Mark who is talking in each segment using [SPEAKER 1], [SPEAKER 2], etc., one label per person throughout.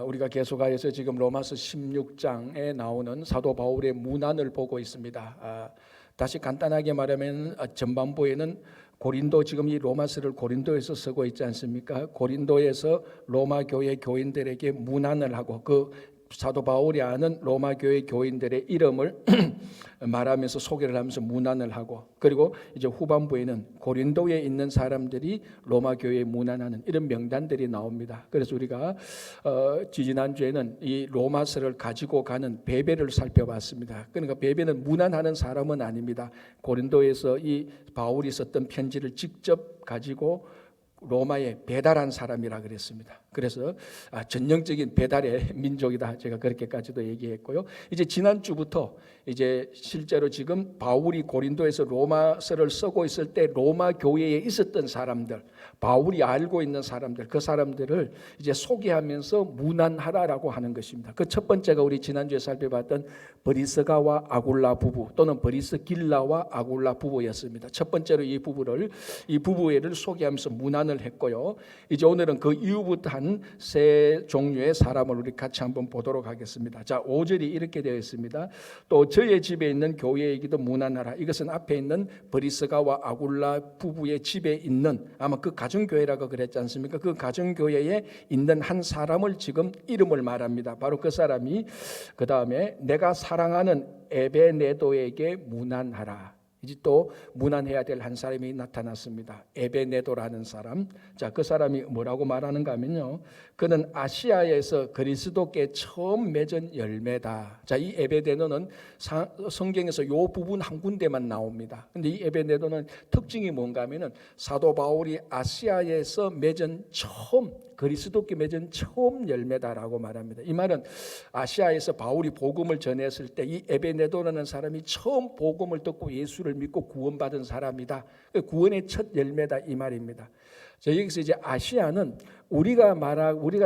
[SPEAKER 1] 우리가 계속하여서 지금 로마서 16장에 나오는 사도 바울의 문안을 보고 있습니다. 다시 간단하게 말하면 전반부에는 고린도, 지금 이 로마서를 고린도에서 쓰고 있지 않습니까? 고린도에서 로마 교회 교인들에게 문안을 하고 그 사도 바울이 아는 로마 교회 교인들의 이름을 말하면서 소개를 하면서 문안을 하고, 그리고 이제 후반부에는 고린도에 있는 사람들이 로마 교회에 문안하는 이런 명단들이 나옵니다. 그래서 우리가 지지난주에는 이 로마서를 가지고 가는 베베를 살펴봤습니다. 그러니까 베베는 문안하는 사람은 아닙니다. 고린도에서 이 바울이 썼던 편지를 직접 가지고 로마에 배달한 사람이라 그랬습니다. 그래서 전형적인 배달의 민족이다, 제가 그렇게까지도 얘기했고요. 이제 지난주부터 이제 실제로 지금 바울이 고린도에서 로마서를 쓰고 있을 때 로마 교회에 있었던 사람들, 바울이 알고 있는 사람들, 그 사람들을 이제 소개하면서 문안하라라고 하는 것입니다. 그 첫 번째가 우리 지난주에 살펴봤던 브리스가와 아굴라 부부, 또는 브리스길라와 아굴라 부부였습니다. 첫 번째로 이 부부를 소개하면서 문안을 했고요. 이제 오늘은 그 이후부터 한 세 종류의 사람을 우리 같이 한번 보도록 하겠습니다. 자, 5절이 이렇게 되어 있습니다. 또 저의 집에 있는 교회에게도 문안하라. 이것은 앞에 있는 브리스가와 아굴라 부부의 집에 있는, 아마 그 가정교회라고 그랬지 않습니까? 그 가정교회에 있는 한 사람을 지금 이름을 말합니다. 바로 그 사람이 그 다음에 내가 사랑하는 에베네도에게 문안하라. 이제 또 문안해야 될 한 사람이 나타났습니다. 에베네도라는 사람. 자, 그 사람이 뭐라고 말하는가 하면요, 그는 아시아에서 그리스도께 처음 맺은 열매다. 자, 이 에베네도는 성경에서 이 부분 한 군데만 나옵니다. 근데 이 에베네도는 특징이 뭔가 하면은 사도 바울이 아시아에서 맺은 그리스도께 맺은 처음 열매다라고 말합니다. 이 말은 아시아에서 바울이 복음을 전했을 때 이 에베네도라는 사람이 처음 복음을 듣고 예수를 믿고 구원받은 사람이다. 구원의 첫 열매다, 이 말입니다. 자, 여기서 이제 아시아는 우리가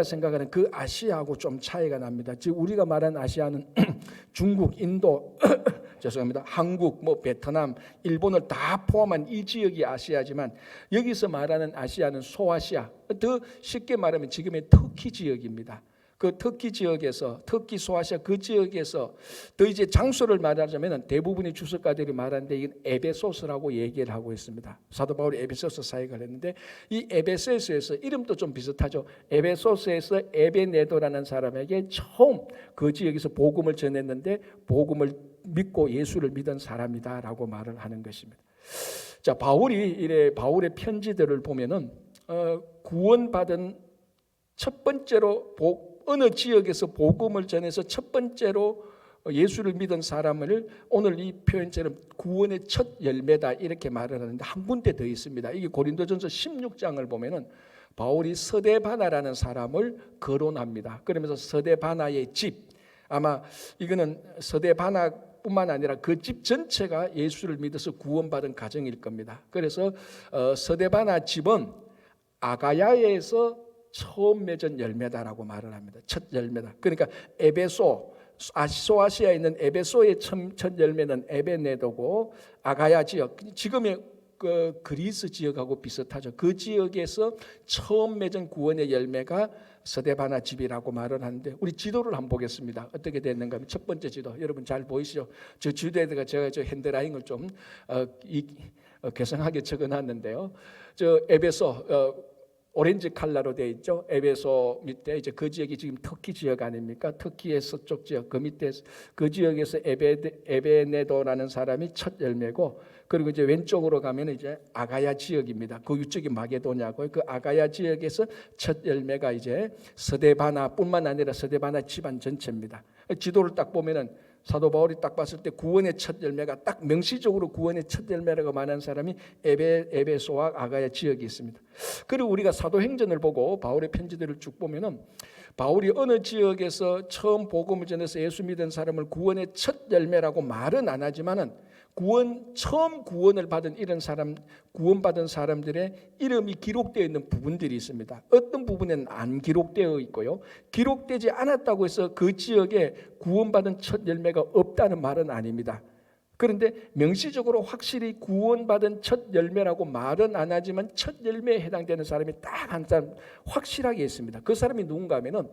[SPEAKER 1] 생각하는 그 아시아하고 좀 차이가 납니다. 즉 우리가 말하는 아시아는 중국, 인도, 죄송합니다, 한국, 베트남, 일본을 다 포함한 이 지역이 아시아지만, 여기서 말하는 아시아는 소아시아, 더 쉽게 말하면 지금의 터키 지역입니다. 그 터키 지역에서, 터키 소아시아 그 지역에서, 더 이제 장소를 말하자면 대부분의 주석가들이 말하는데 이건 에베소스라고 얘기를 하고 있습니다. 사도 바울이 에베소스 사역을 했는데, 이 에베소스에서 이름도 좀 비슷하죠. 에베소스에서 에베네도라는 사람에게 처음 그 지역에서 복음을 전했는데 복음을 믿고 예수를 믿은 사람이다라고 말을 하는 것입니다. 자, 바울의 편지들을 보면은 구원받은 첫 번째로 어느 지역에서 복음을 전해서 첫 번째로 예수를 믿은 사람을 오늘 이 표현처럼 구원의 첫 열매다 이렇게 말을 하는데, 한 군데 더 있습니다. 이게 고린도전서 16장을 보면은 바울이 서데바나라는 사람을 거론합니다. 그러면서 서데바나의 집, 아마 이거는 서데바나 뿐만 아니라 그 집 전체가 예수를 믿어서 구원받은 가정일 겁니다. 그래서 서데바나 집은 아가야에서 처음 맺은 열매다라고 말을 합니다. 첫 열매다. 그러니까 소아시아에 있는 에베소의 첫 열매는 에베네도고, 아가야 지역, 지금의 그 그리스 지역하고 비슷하죠. 그 지역에서 처음 맺은 구원의 열매가 서데바나 집이라고 말을 하는데, 우리 지도를 한번 보겠습니다. 어떻게 됐는가 하면, 첫 번째 지도 여러분 잘 보이시죠? 저 지도에다가 제가 핸드라인을 좀 개성하게 적어놨는데요. 저 에베소 오렌지 컬러로 되어 있죠. 에베소 밑에 이제 그 지역이 지금 터키 지역 아닙니까? 터키의 서쪽 지역, 그 밑에 그 지역에서 에베네도라는 사람이 첫 열매고, 그리고 이제 왼쪽으로 가면 이제 아가야 지역입니다. 그 위쪽이 마게도냐고. 그 아가야 지역에서 첫 열매가 이제 서데바나뿐만 아니라 서데바나 집안 전체입니다. 지도를 딱 보면은 사도 바울이 딱 봤을 때 구원의 첫 열매가 딱 명시적으로 구원의 첫 열매라고 말하는 사람이 에베소와 아가야 지역이 있습니다. 그리고 우리가 사도행전을 보고 바울의 편지들을 쭉 보면은 바울이 어느 지역에서 처음 복음을 전해서 예수 믿은 사람을 구원의 첫 열매라고 말은 안 하지만은 처음 구원을 받은 이런 사람, 구원받은 사람들의 이름이 기록되어 있는 부분들이 있습니다. 어떤 부분에는 안 기록되어 있고요. 기록되지 않았다고 해서 그 지역에 구원받은 첫 열매가 없다는 말은 아닙니다. 그런데 명시적으로 확실히 구원받은 첫 열매라고 말은 안 하지만 첫 열매에 해당되는 사람이 딱 한 사람 확실하게 있습니다. 그 사람이 누군가 하면은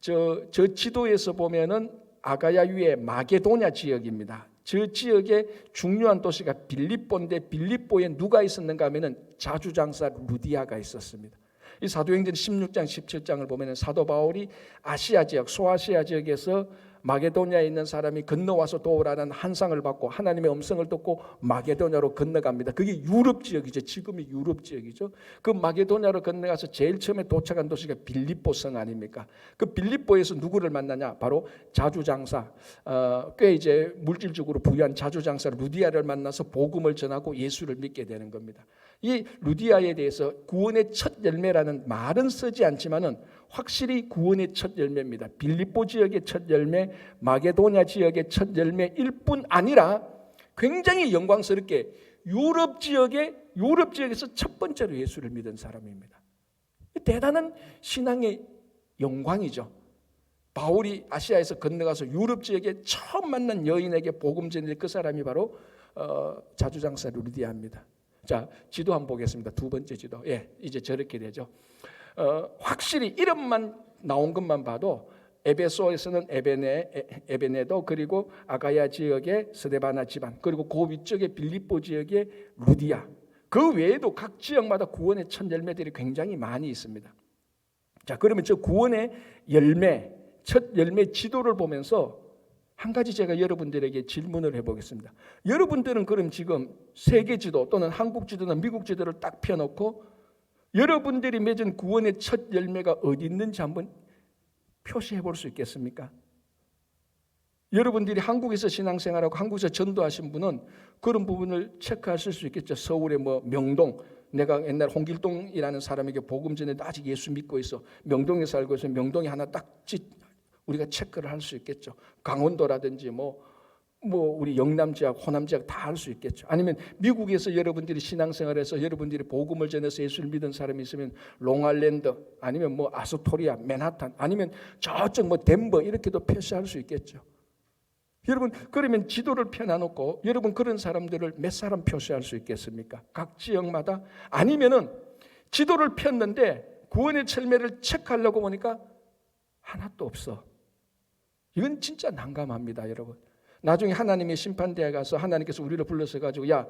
[SPEAKER 1] 저 지도에서 보면은 아가야 위에 마게도냐 지역입니다. 저 지역의 중요한 도시가 빌립보인데 빌립보에 누가 있었는가 하면은 자주장사 루디아가 있었습니다. 이 사도행전 16장 17장을 보면은 사도 바울이 아시아 지역 소아시아 지역에서 마게도냐에 있는 사람이 건너와서 도우라는 한상을 받고 하나님의 음성을 듣고 마게도냐로 건너갑니다. 그게 유럽 지역이죠. 지금의 유럽 지역이죠. 그 마게도냐로 건너가서 제일 처음에 도착한 도시가 빌립보 성 아닙니까? 그 빌립보에서 누구를 만나냐? 바로 자주장사, 꽤 이제 물질적으로 부유한 자주장사 루디아를 만나서 복음을 전하고 예수를 믿게 되는 겁니다. 이 루디아에 대해서 구원의 첫 열매라는 말은 쓰지 않지만은 확실히 구원의 첫 열매입니다. 빌립보 지역의 첫 열매, 마게도냐 지역의 첫 열매일 뿐 아니라 굉장히 영광스럽게 유럽 지역에서 첫 번째로 예수를 믿은 사람입니다. 대단한 신앙의 영광이죠. 바울이 아시아에서 건너가서 유럽 지역에 처음 만난 여인에게 복음 전할 그 사람이 바로 자주장사 루디아입니다. 자, 지도 한번 보겠습니다. 두 번째 지도. 이제 저렇게 되죠. 확실히 이름만 나온 것만 봐도 에베소에서는 에베네도, 그리고 아가야 지역의 스데바나 집안, 그리고 그 위쪽에 빌립보 지역의 루디아, 그 외에도 각 지역마다 구원의 첫 열매들이 굉장히 많이 있습니다. 자, 그러면 저 구원의 열매, 첫 열매 지도를 보면서 한 가지 제가 여러분들에게 질문을 해보겠습니다. 여러분들은 그럼 지금 세계 지도 또는 한국 지도나 미국 지도를 딱 펴놓고 여러분들이 맺은 구원의 첫 열매가 어디 있는지 한번 표시해 볼 수 있겠습니까? 여러분들이 한국에서 신앙생활하고 한국에서 전도하신 분은 그런 부분을 체크하실 수 있겠죠. 서울의 명동, 내가 옛날 홍길동이라는 사람에게 복음 전에 아직 예수 믿고 있어. 명동에 살고 있어. 명동에 하나 딱 우리가 체크를 할 수 있겠죠. 강원도라든지 우리 영남 지역, 호남 지역 다 할 수 있겠죠. 아니면 미국에서 여러분들이 신앙생활에서 여러분들이 복음을 전해서 예수를 믿은 사람이 있으면 롱아일랜드, 아니면 아스토리아, 맨하탄, 아니면 저쪽 덴버 이렇게도 표시할 수 있겠죠. 여러분, 그러면 지도를 펴놔놓고 여러분 그런 사람들을 몇 사람 표시할 수 있겠습니까? 각 지역마다. 아니면은 지도를 폈는데 구원의 열매를 체크하려고 보니까 하나도 없어. 이건 진짜 난감합니다, 여러분. 나중에 하나님의 심판대에 가서 하나님께서 우리를 불러서 가지고 야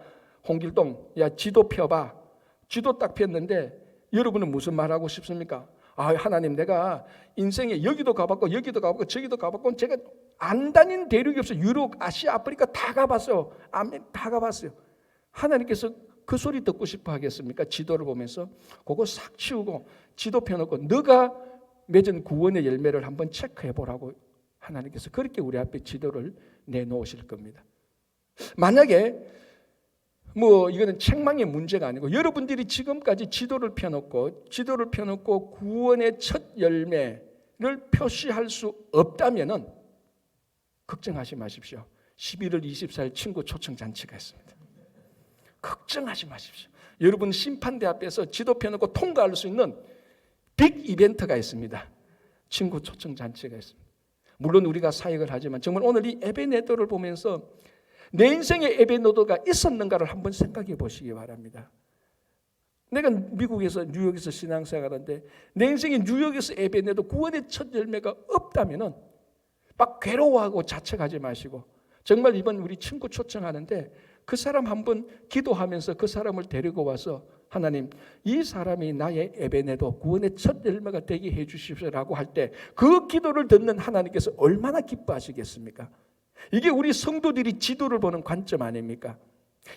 [SPEAKER 1] 홍길동, 야 지도 펴봐. 지도 딱 폈는데 여러분은 무슨 말하고 싶습니까? 하나님, 내가 인생에 여기도 가봤고 저기도 가봤고 제가 안 다닌 대륙이 없어요. 유럽, 아시아, 아프리카 다 가봤어요. 아멘, 다 가봤어요. 하나님께서 그 소리 듣고 싶어 하겠습니까? 지도를 보면서 그거 싹 치우고 지도 펴놓고 너가 맺은 구원의 열매를 한번 체크해보라고 하나님께서 그렇게 우리 앞에 지도를 내놓으실 겁니다. 만약에 이거는 책망의 문제가 아니고 여러분들이 지금까지 지도를 펴놓고 구원의 첫 열매를 표시할 수 없다면은 걱정하지 마십시오. 11월 24일 친구 초청 잔치가 있습니다. 걱정하지 마십시오. 여러분 심판대 앞에서 지도 펴놓고 통과할 수 있는 빅 이벤트가 있습니다. 친구 초청 잔치가 있습니다. 물론 우리가 사역을 하지만 정말 오늘 이 에베네도를 보면서 내 인생에 에베네도가 있었는가를 한번 생각해 보시기 바랍니다. 내가 미국에서 뉴욕에서 신앙생활하는데 내 인생에 뉴욕에서 에베네도 구원의 첫 열매가 없다면은 막 괴로워하고 자책하지 마시고 정말 이번 우리 친구 초청하는데 그 사람 한번 기도하면서 그 사람을 데리고 와서 하나님, 이 사람이 나의 에베네도 구원의 첫 열매가 되게 해 주십시오라고 할 때 그 기도를 듣는 하나님께서 얼마나 기뻐하시겠습니까? 이게 우리 성도들이 지도를 보는 관점 아닙니까?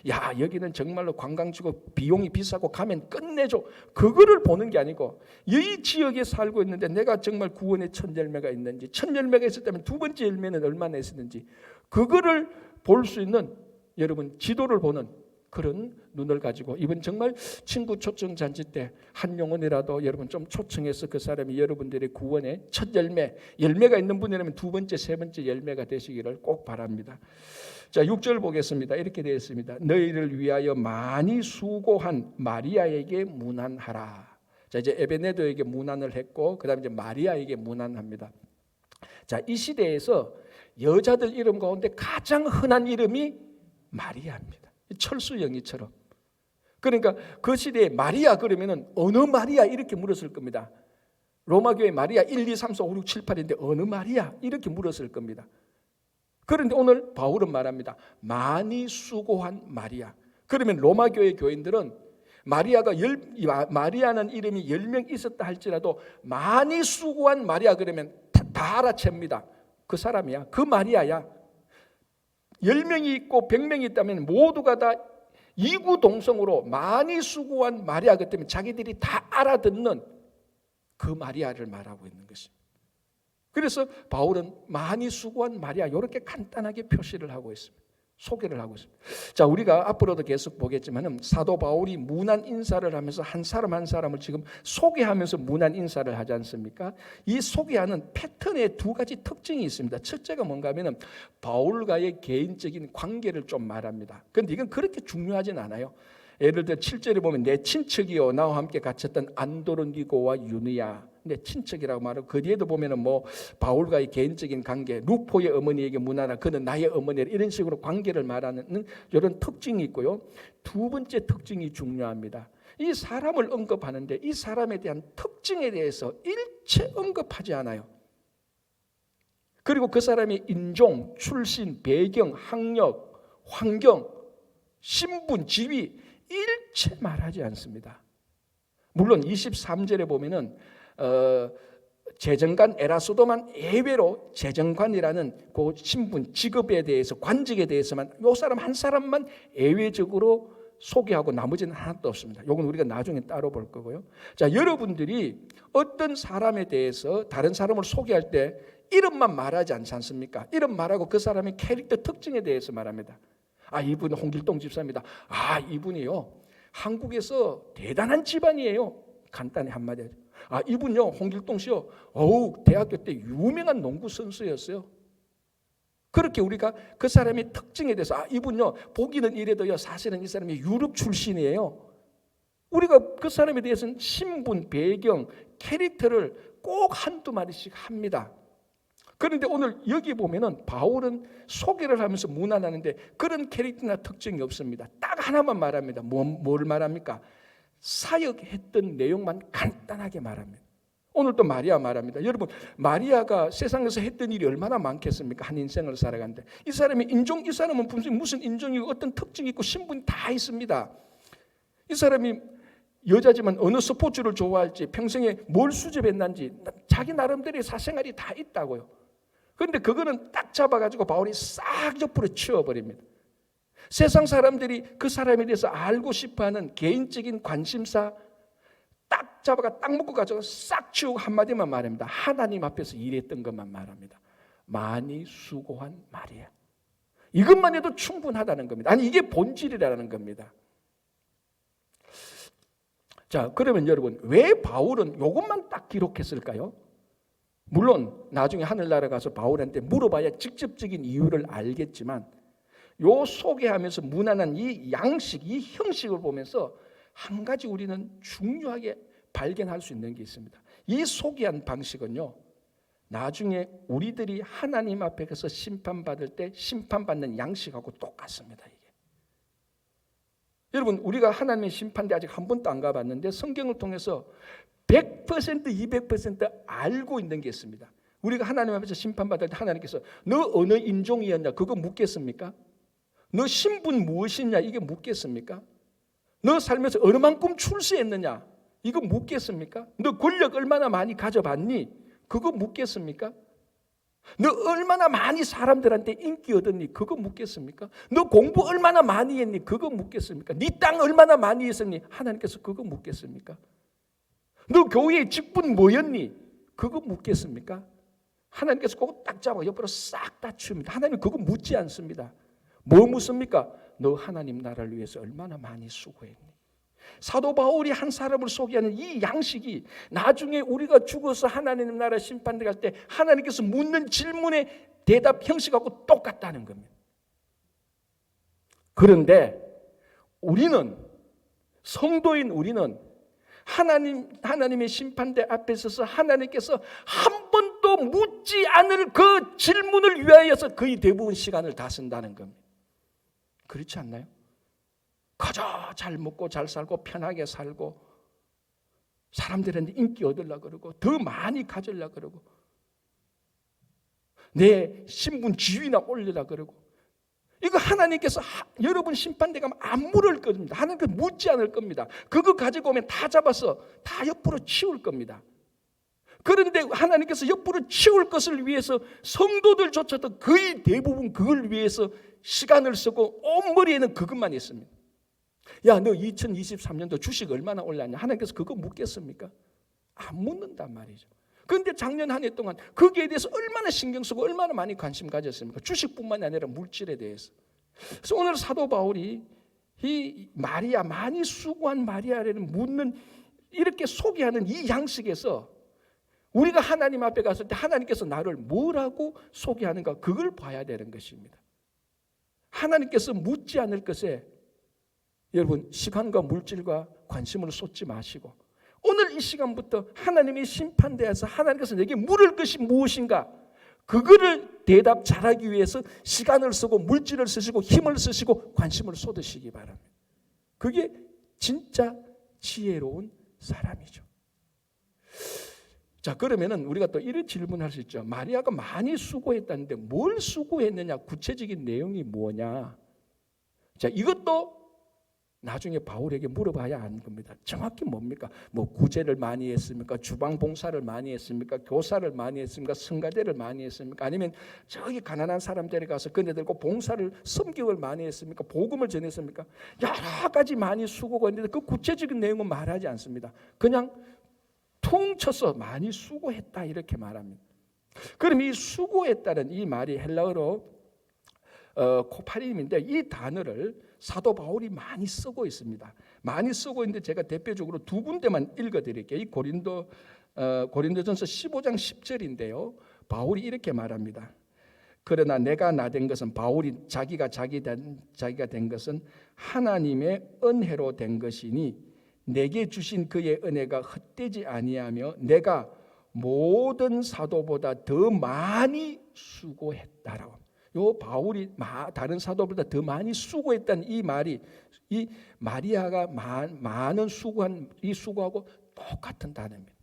[SPEAKER 1] 야, 여기는 정말로 관광지고 비용이 비싸고 가면 끝내줘. 그거를 보는 게 아니고 이 지역에 살고 있는데 내가 정말 구원의 첫 열매가 있는지, 첫 열매가 있었다면 두 번째 열매는 얼마나 있었는지 그거를 볼 수 있는 여러분 지도를 보는 그런 눈을 가지고 이번 정말 친구 초청 잔치 때 한 영혼이라도 여러분 좀 초청해서 그 사람이 여러분들의 구원의 첫 열매가 있는 분이라면 두 번째, 세 번째 열매가 되시기를 꼭 바랍니다. 자, 6절 보겠습니다. 이렇게 되어 있습니다. 너희를 위하여 많이 수고한 마리아에게 문안하라. 자, 이제 에베네도에게 문안을 했고 그다음에 이제 마리아에게 문안합니다. 자, 이 시대에서 여자들 이름 가운데 가장 흔한 이름이 마리아입니다. 철수영이처럼. 그러니까 그 시대에 마리아 그러면은 어느 마리아 이렇게 물었을 겁니다. 로마교회 마리아 1, 2, 3, 4, 5, 6, 7, 8인데 어느 마리아? 이렇게 물었을 겁니다. 그런데 오늘 바울은 말합니다. 많이 수고한 마리아. 그러면 로마교회 교인들은 마리아는 이름이 10명 있었다 할지라도 많이 수고한 마리아 그러면 다 알아챕니다. 그 사람이야. 그 마리아야. 10명이 있고 100명이 있다면 모두가 다 이구동성으로 많이 수고한 마리아 그 때문에 자기들이 다 알아듣는 그 마리아를 말하고 있는 것입니다. 그래서 바울은 많이 수고한 마리아 이렇게 간단하게 표시를 하고 있습니다. 소개를 하고 있습니다. 자, 우리가 앞으로도 계속 보겠지만은 사도 바울이 문안 인사를 하면서 한 사람 한 사람을 지금 소개하면서 문안 인사를 하지 않습니까? 이 소개하는 패턴에 두 가지 특징이 있습니다. 첫째가 뭔가 하면은 바울과의 개인적인 관계를 좀 말합니다. 그런데 이건 그렇게 중요하진 않아요. 예를 들어 7절에 보면 내 친척이요 나와 함께 갇혔던 안도로니고와 유느야 내 친척이라고 말하고 그 뒤에도 보면은 뭐 바울과의 개인적인 관계 루포의 어머니에게 문하라 그는 나의 어머니라 이런 식으로 관계를 말하는 이런 특징이 있고요. 두 번째 특징이 중요합니다. 이 사람을 언급하는데 이 사람에 대한 특징에 대해서 일체 언급하지 않아요. 그리고 그 사람의 인종, 출신, 배경, 학력, 환경, 신분, 지위 일체 말하지 않습니다. 물론 23절에 보면은 재정관 에라소도만 예외로 재정관이라는 그 신분, 직업에 대해서 관직에 대해서만 이 사람 한 사람만 예외적으로 소개하고 나머지는 하나도 없습니다. 이건 우리가 나중에 따로 볼 거고요. 자, 여러분들이 어떤 사람에 대해서 다른 사람을 소개할 때 이름만 말하지 않지 않습니까? 이름 말하고 그 사람의 캐릭터 특징에 대해서 말합니다. 아, 이분 홍길동 집사입니다. 아, 이분이요 한국에서 대단한 집안이에요. 간단히 한마디 하죠. 아, 이분요 홍길동 씨요 대학교 때 유명한 농구 선수였어요. 그렇게 우리가 그 사람의 특징에 대해서 아, 이분요 보기는 이래도요 사실은 이 사람이 유럽 출신이에요. 우리가 그 사람에 대해서는 신분, 배경, 캐릭터를 꼭 한두 마디씩 합니다. 그런데 오늘 여기 보면은 바울은 소개를 하면서 문안하는데 그런 캐릭터나 특징이 없습니다. 딱 하나만 말합니다. 뭘 말합니까? 사역했던 내용만 간단하게 말합니다. 오늘도 마리아 말합니다. 여러분, 마리아가 세상에서 했던 일이 얼마나 많겠습니까? 한 인생을 살아가는데 이 사람이 이 사람은 무슨 인종이고 어떤 특징이 있고 신분이 다 있습니다. 이 사람이 여자지만 어느 스포츠를 좋아할지 평생에 뭘 수집했는지 자기 나름대로의 사생활이 다 있다고요. 그런데 그거는 딱 잡아가지고 바울이 싹 옆으로 치워버립니다. 세상 사람들이 그 사람에 대해서 알고 싶어하는 개인적인 관심사 딱 잡아가 딱 묶고 가지고 싹 치우고 한마디만 말합니다. 하나님 앞에서 일했던 것만 말합니다. 많이 수고한 마리아. 이것만 해도 충분하다는 겁니다. 아니 이게 본질이라는 겁니다. 자, 그러면 여러분 왜 바울은 이것만 딱 기록했을까요? 물론 나중에 하늘나라 가서 바울한테 물어봐야 직접적인 이유를 알겠지만 요 소개하면서 문안한 이 양식, 이 형식을 보면서 한 가지 우리는 중요하게 발견할 수 있는 게 있습니다. 이 소개한 방식은요 나중에 우리들이 하나님 앞에 가서 심판받을 때 심판받는 양식하고 똑같습니다. 이게. 여러분 우리가 하나님의 심판대 아직 한 번도 안 가봤는데 성경을 통해서 100%, 200% 알고 있는 게 있습니다. 우리가 하나님 앞에서 심판받을 때 하나님께서 너 어느 인종이었냐 그거 묻겠습니까? 너 신분 무엇이냐 이게 묻겠습니까? 너 살면서 어느 만큼 출세했느냐 이거 묻겠습니까? 너 권력 얼마나 많이 가져봤니? 그거 묻겠습니까? 너 얼마나 많이 사람들한테 인기 얻었니? 그거 묻겠습니까? 너 공부 얼마나 많이 했니? 그거 묻겠습니까? 네 땅 얼마나 많이 했었니? 하나님께서 그거 묻겠습니까? 너 교회의 직분 뭐였니? 그거 묻겠습니까? 하나님께서 그거 딱 잡아 옆으로 싹 다 치웁니다. 하나님 그거 묻지 않습니다. 뭐 묻습니까? 너 하나님 나라를 위해서 얼마나 많이 수고했니? 사도 바울이 한 사람을 소개하는 이 양식이 나중에 우리가 죽어서 하나님 나라 심판대 갈 때 하나님께서 묻는 질문의 대답 형식하고 똑같다는 겁니다. 그런데 우리는 성도인 우리는 하나님의 심판대 앞에 서서 하나님께서 한 번도 묻지 않을 그 질문을 위하여서 거의 대부분 시간을 다 쓴다는 겁니다. 그렇지 않나요? 그저 잘 먹고 잘 살고 편하게 살고 사람들한테 인기 얻으려고 그러고 더 많이 가지려고 그러고 내 신분 지위나 올리려고 그러고 이거 하나님께서 여러분 심판대 가면 안 물을 겁니다. 하나님께서 묻지 않을 겁니다. 그거 가지고 오면 다 잡아서 다 옆으로 치울 겁니다. 그런데 하나님께서 옆으로 치울 것을 위해서 성도들조차도 거의 대부분 그걸 위해서 시간을 쓰고 온 머리에는 그것만 있습니다. 야, 너 2023년도 주식 얼마나 올랐냐? 하나님께서 그거 묻겠습니까? 안 묻는단 말이죠. 그런데 작년 한 해 동안 거기에 대해서 얼마나 신경 쓰고 얼마나 많이 관심 가졌습니까? 주식뿐만이 아니라 물질에 대해서. 그래서 오늘 사도 바울이 이 마리아, 많이 수고한 마리아를 묻는, 이렇게 소개하는 이 양식에서 우리가 하나님 앞에 갔을 때 하나님께서 나를 뭐라고 소개하는가, 그걸 봐야 되는 것입니다. 하나님께서 묻지 않을 것에 여러분 시간과 물질과 관심을 쏟지 마시고 오늘 이 시간부터 하나님의 심판대에서 하나님께서 내게 물을 것이 무엇인가, 그거를 대답 잘하기 위해서 시간을 쓰고 물질을 쓰시고 힘을 쓰시고 관심을 쏟으시기 바랍니다. 그게 진짜 지혜로운 사람이죠. 자, 그러면은 우리가 또 이런 질문할 수 있죠. 마리아가 많이 수고했다는데 뭘 수고했느냐, 구체적인 내용이 뭐냐. 자, 이것도 나중에 바울에게 물어봐야 하는 겁니다. 정확히 뭡니까? 뭐 구제를 많이 했습니까? 주방 봉사를 많이 했습니까? 교사를 많이 했습니까? 성가대를 많이 했습니까? 아니면 저기 가난한 사람들에 가서 그네들과 봉사를, 섬김을 많이 했습니까? 복음을 전했습니까? 여러 가지 많이 수고가 있는데 그 구체적인 내용은 말하지 않습니다. 그냥 퉁쳐서 많이 수고했다 이렇게 말합니다. 그럼 이 수고했다는 이 말이 헬라어로 코파림인데 이 단어를 사도 바울이 많이 쓰고 있습니다. 많이 쓰고 있는데 제가 대표적으로 두 군데만 읽어드릴게요. 이 고린도전서 15장 10절인데요. 바울이 이렇게 말합니다. 그러나 내가 나 된 것은, 바울이 자기가 된 것은 하나님의 은혜로 된 것이니 내게 주신 그의 은혜가 헛되지 아니하며 내가 모든 사도보다 더 많이 수고했다라고. 요 바울이 다른 사도보다 더 많이 수고했다는 이 말이, 이 마리아가 많은 수고한 이 수고하고 똑같은 단어입니다.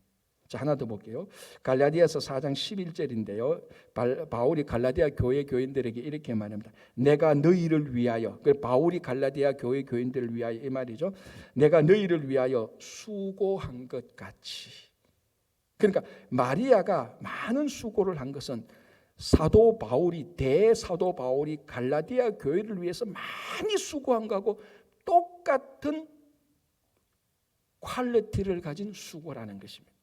[SPEAKER 1] 자, 하나 더 볼게요. 갈라디아서 4장 11절인데요. 바울이 갈라디아 교회 교인들에게 이렇게 말합니다. 내가 너희를 위하여, 바울이 갈라디아 교회 교인들을 위하여 이 말이죠. 내가 너희를 위하여 수고한 것 같이. 그러니까 마리아가 많은 수고를 한 것은 사도 바울이, 대사도 바울이 갈라디아 교회를 위해서 많이 수고한 것하고 똑같은 퀄리티를 가진 수고라는 것입니다.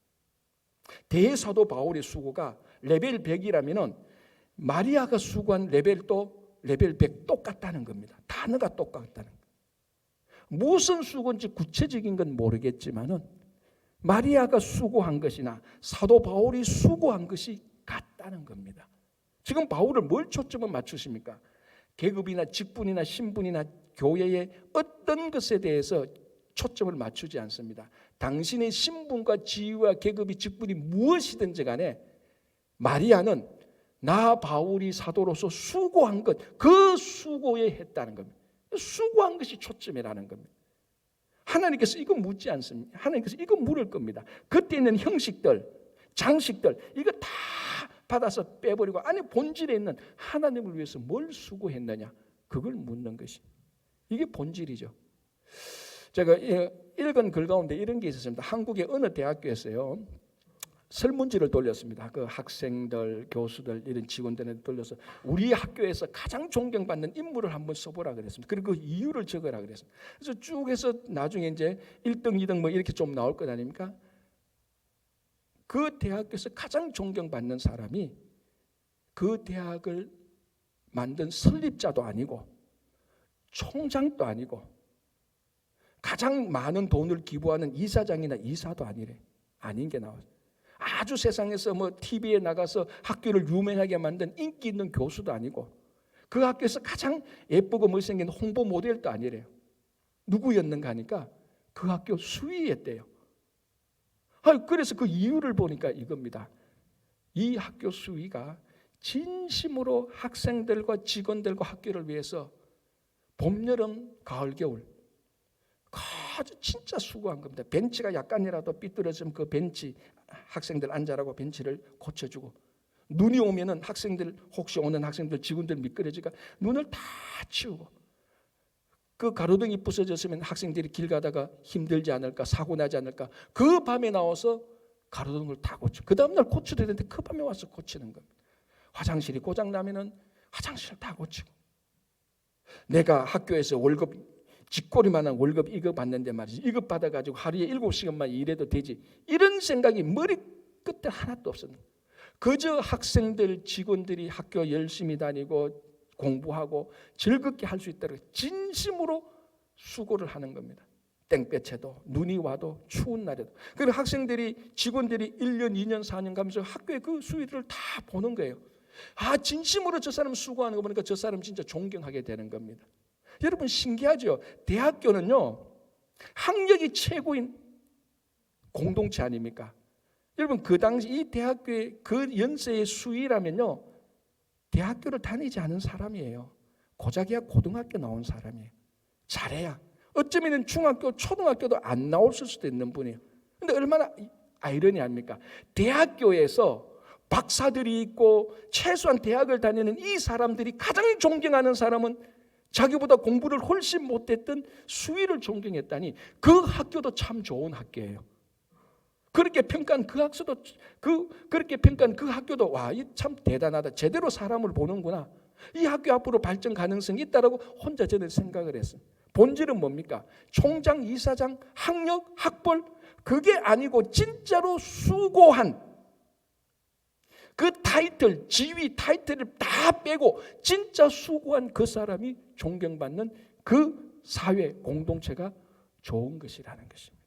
[SPEAKER 1] 대사도 바울의 수고가 레벨 100이라면 마리아가 수고한 레벨도 레벨 100 똑같다는 겁니다. 단어가 똑같다는 겁니다. 무슨 수고인지 구체적인 건 모르겠지만은 마리아가 수고한 것이나 사도 바울이 수고한 것이 같다는 겁니다. 지금 바울을 뭘 초점을 맞추십니까? 계급이나 직분이나 신분이나 교회의 어떤 것에 대해서 초점을 맞추지 않습니다. 당신의 신분과 지위와 계급이, 직분이 무엇이든지 간에 마리아는 나 바울이 사도로서 수고한 것, 그 수고에 했다는 겁니다. 수고한 것이 초점이라는 겁니다. 하나님께서 이거 묻지 않습니다. 하나님께서 이거 물을 겁니다. 그때 있는 형식들, 장식들, 이거 다 받아서 빼버리고 안에 본질에 있는 하나님을 위해서 뭘 수고했느냐, 그걸 묻는 것이, 이게 본질이죠. 제가 읽은 글 가운데 이런 게 있었습니다. 한국의 어느 대학교에서요 설문지를 돌렸습니다. 그 학생들, 교수들, 이런 직원들한테 돌려서 우리 학교에서 가장 존경받는 인물을 한번 써보라 그랬습니다. 그리고 그 이유를 적으라 그랬습니다. 그래서 쭉 해서 나중에 이제 1등, 2등 뭐 이렇게 좀 나올 것 아닙니까? 그 대학교에서 가장 존경받는 사람이 그 대학을 만든 설립자도 아니고 총장도 아니고 가장 많은 돈을 기부하는 이사장이나 이사도 아닌 게 나와요. 아주 세상에서 뭐 TV에 나가서 학교를 유명하게 만든 인기 있는 교수도 아니고 그 학교에서 가장 예쁘고 못생긴 홍보 모델도 아니래요. 누구였는가 하니까 그 학교 수위였대요. 그래서 그 이유를 보니까 이겁니다. 이 학교 수위가 진심으로 학생들과 직원들과 학교를 위해서 봄, 여름, 가을, 겨울 아주 진짜 수고한 겁니다. 벤치가 약간이라도 삐뚤어지면 그 벤치 학생들 앉아라고 벤치를 고쳐주고, 눈이 오면은 학생들, 혹시 오는 학생들 직원들 미끄러지니까 눈을 다 치우고, 그 가로등이 부서졌으면 학생들이 길 가다가 힘들지 않을까, 사고 나지 않을까, 그 밤에 나와서 가로등을 다 고쳐. 그 다음날 고쳐야 되는데 그 밤에 와서 고치는 겁니다. 화장실이 고장 나면은 화장실 다 고치고. 내가 학교에서 월급, 쥐꼬리만한 월급 이거 받는데 말이지, 이거 받아가지고 하루에 7시간만 일해도 되지, 이런 생각이 머리 끝에 하나도 없었는데, 그저 학생들, 직원들이 학교 열심히 다니고 공부하고 즐겁게 할 수 있도록 진심으로 수고를 하는 겁니다. 땡볕에도, 눈이 와도, 추운 날에도. 그리고 학생들이, 직원들이 1년, 2년, 4년 가면서 학교의 그 수위를 다 보는 거예요. 아, 진심으로 저 사람 수고하는 거 보니까 저 사람 진짜 존경하게 되는 겁니다. 여러분, 신기하죠? 대학교는요, 학력이 최고인 공동체 아닙니까? 여러분, 그 당시 이 대학교의 그 연세의 수위라면요, 대학교를 다니지 않은 사람이에요. 고작이야 고등학교 나온 사람이에요. 잘해야 어쩌면 중학교, 초등학교도 안 나왔을 수도 있는 분이에요. 근데 얼마나 아이러니합니까? 대학교에서 박사들이 있고 최소한 대학을 다니는 이 사람들이 가장 존경하는 사람은 자기보다 공부를 훨씬 못했던 수위를 존경했다니, 그 학교도 참 좋은 학교예요. 그렇게 평가한 그 학교도, 그렇게 평가한 그 학교도, 와, 이 참 대단하다, 제대로 사람을 보는구나, 이 학교 앞으로 발전 가능성이 있다라고 혼자 저는 생각을 했어요. 본질은 뭡니까? 총장, 이사장, 학력, 학벌, 그게 아니고 진짜로 수고한 그 타이틀, 지위 타이틀을 다 빼고 진짜 수고한 그 사람이 존경받는 그 사회 공동체가 좋은 것이라는 것입니다.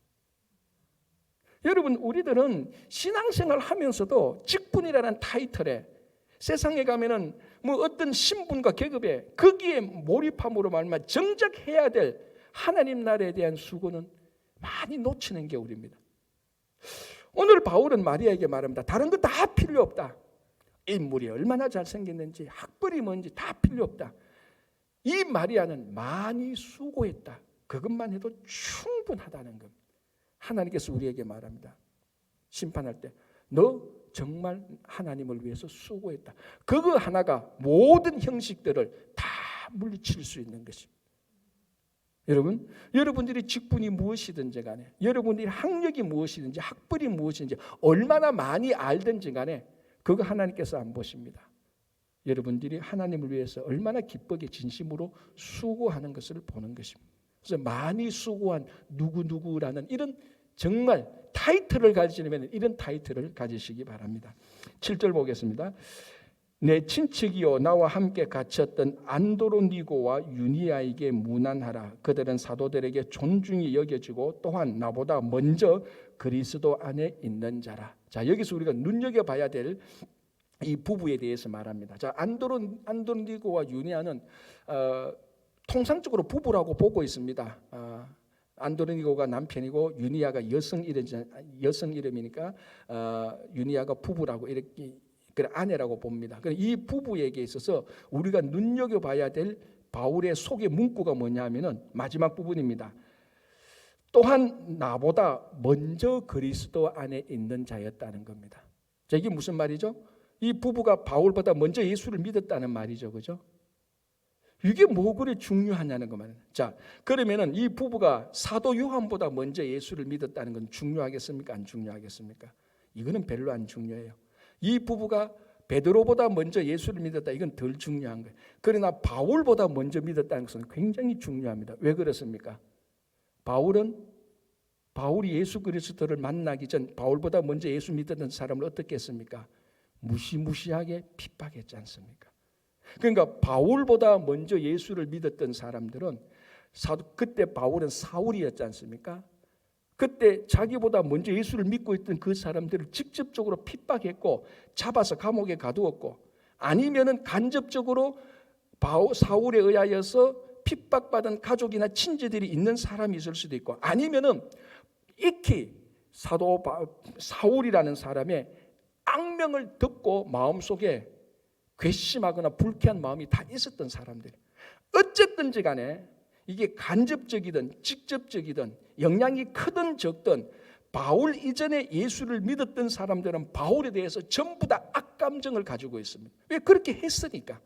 [SPEAKER 1] 여러분, 우리들은 신앙생활 하면서도 직분이라는 타이틀에, 세상에 가면은 뭐 어떤 신분과 계급에, 거기에 몰입함으로 말미암아 정작 해야 될 하나님 나라에 대한 수고는 많이 놓치는 게 우리입니다. 오늘 바울은 마리아에게 말합니다. 다른 거 다 필요 없다. 인물이 얼마나 잘생겼는지, 학벌이 뭔지 다 필요 없다. 이 마리아는 많이 수고했다. 그것만 해도 충분하다는 겁니다. 하나님께서 우리에게 말합니다. 심판할 때 너 정말 하나님을 위해서 수고했다. 그거 하나가 모든 형식들을 다 물리칠 수 있는 것입니다. 여러분, 여러분들이 직분이 무엇이든지 간에, 여러분들이 학력이 무엇이든지, 학벌이 무엇인지, 얼마나 많이 알든지 간에 그거 하나님께서 안 보십니다. 여러분들이 하나님을 위해서 얼마나 기쁘게 진심으로 수고하는 것을 보는 것입니다. 그래서 많이 수고한 누구누구라는 이런 정말 타이틀을 가지려면 이런 타이틀을 가지시기 바랍니다. 7절 보겠습니다. 내 친척이요 나와 함께 갇혔던 안드로니고와 유니아에게 문안하라. 그들은 사도들에게 존중이 여겨지고 또한 나보다 먼저 그리스도 안에 있는 자라. 자, 여기서 우리가 눈여겨봐야 될 이 부부에 대해서 말합니다. 자, 안드로니고와 유니아는 통상적으로 부부라고 보고 있습니다. 안드로니고가 남편이고 유니아가 여성 이름이니까 유니아가 부부라고 이렇게 아내라고 봅니다. 이 부부에게 있어서 우리가 눈여겨봐야 될 바울의 속의 문구가 뭐냐면은 마지막 부분입니다. 또한 나보다 먼저 그리스도 안에 있는 자였다는 겁니다. 자, 이게 무슨 말이죠? 이 부부가 바울보다 먼저 예수를 믿었다는 말이죠, 그죠? 이게 뭐 그리 중요하냐는 것만. 자, 그러면은 이 부부가 사도 요한보다 먼저 예수를 믿었다는 건 중요하겠습니까? 안 중요하겠습니까? 이거는 별로 안 중요해요. 이 부부가 베드로보다 먼저 예수를 믿었다, 이건 덜 중요한 거예요. 그러나 바울보다 먼저 믿었다는 것은 굉장히 중요합니다. 왜 그렇습니까? 바울이 예수 그리스도를 만나기 전 바울보다 먼저 예수 믿었던 사람을 어떻게 했습니까? 무시무시하게 핍박했지 않습니까? 그러니까 바울보다 먼저 예수를 믿었던 사람들은 그때 바울은 사울이었지 않습니까? 그때 자기보다 먼저 예수를 믿고 있던 그 사람들을 직접적으로 핍박했고 잡아서 감옥에 가두었고, 아니면은 간접적으로 사울에 의하여서 핍박받은 가족이나 친지들이 있는 사람이 있을 수도 있고, 아니면은 익히 사도 사울이라는 사람의 악명을 듣고 마음속에 괘씸하거나 불쾌한 마음이 다 있었던 사람들. 어쨌든지 간에 이게 간접적이든 직접적이든 영향이 크든 적든 바울 이전에 예수를 믿었던 사람들은 바울에 대해서 전부 다 악감정을 가지고 있습니다. 왜? 그렇게 했으니까.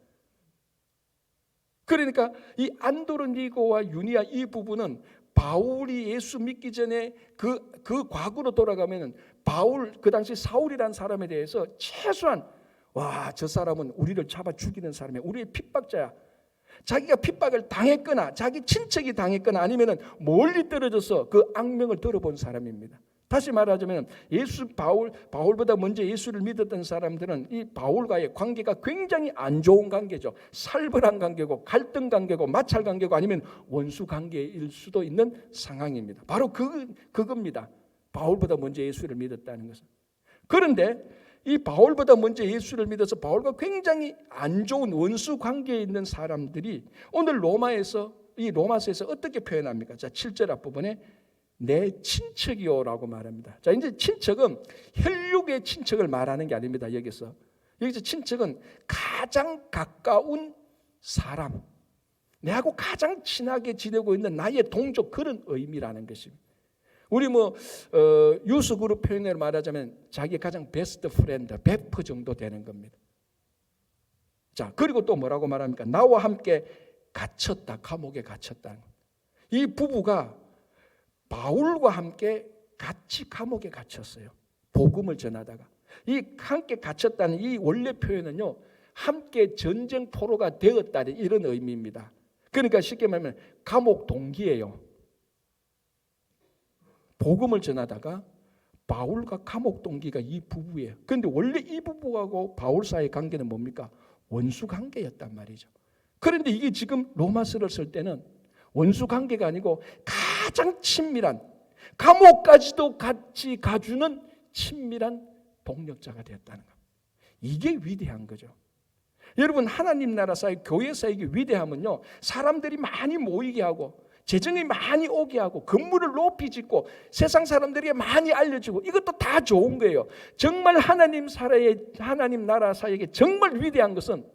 [SPEAKER 1] 그러니까 이 안드로니고와 유니아 이 부부는 바울이 예수 믿기 전에 그 과거로 돌아가면 바울 그 당시 사울이라는 사람에 대해서 최소한 와, 저 사람은 우리를 잡아 죽이는 사람이야. 우리의 핍박자야. 자기가 핍박을 당했거나 자기 친척이 당했거나 아니면은 멀리 떨어져서 그 악명을 들어본 사람입니다. 다시 말하자면 바울보다 먼저 예수를 믿었던 사람들은 이 바울과의 관계가 굉장히 안 좋은 관계죠. 살벌한 관계고 갈등 관계고 마찰 관계고 아니면 원수 관계일 수도 있는 상황입니다. 바로 그겁니다. 바울보다 먼저 예수를 믿었다는 것은. 그런데 이 바울보다 먼저 예수를 믿어서 바울과 굉장히 안 좋은 원수 관계에 있는 사람들이 오늘 로마서에서 어떻게 표현합니까? 자, 7절 앞부분에 내 친척이요라고 말합니다. 자, 이제 친척은 혈육의 친척을 말하는 게 아닙니다. 여기서 친척은 가장 가까운 사람, 내하고 가장 친하게 지내고 있는 나의 동족, 그런 의미라는 것입니다. 우리 유스그룹 표현으로 말하자면 자기 가장 베스트 프렌드, 베프 정도 되는 겁니다. 자, 그리고 또 뭐라고 말합니까? 나와 함께 갇혔다, 감옥에 갇혔다. 이 부부가 바울과 함께 같이 감옥에 갇혔어요. 복음을 전하다가. 이 함께 갇혔다는 이 원래 표현은요, 함께 전쟁 포로가 되었다는 이런 의미입니다. 그러니까 쉽게 말하면 감옥 동기예요. 복음을 전하다가 바울과 감옥 동기가 이 부부예요. 그런데 원래 이 부부하고 바울 사이의 관계는 뭡니까? 원수 관계였단 말이죠. 그런데 이게 지금 로마서를 쓸 때는 원수 관계가 아니고 가장 친밀한, 감옥까지도 같이 가주는 친밀한 동력자가 되었다는 겁니다. 이게 위대한 거죠. 여러분, 하나님 나라 사이, 교회 사이의 위대함은요, 사람들이 많이 모이게 하고 재정이 많이 오게 하고 건물을 높이 짓고 세상 사람들에게 많이 알려지고, 이것도 다 좋은 거예요. 정말 하나님 나라 사이에 정말 위대한 것은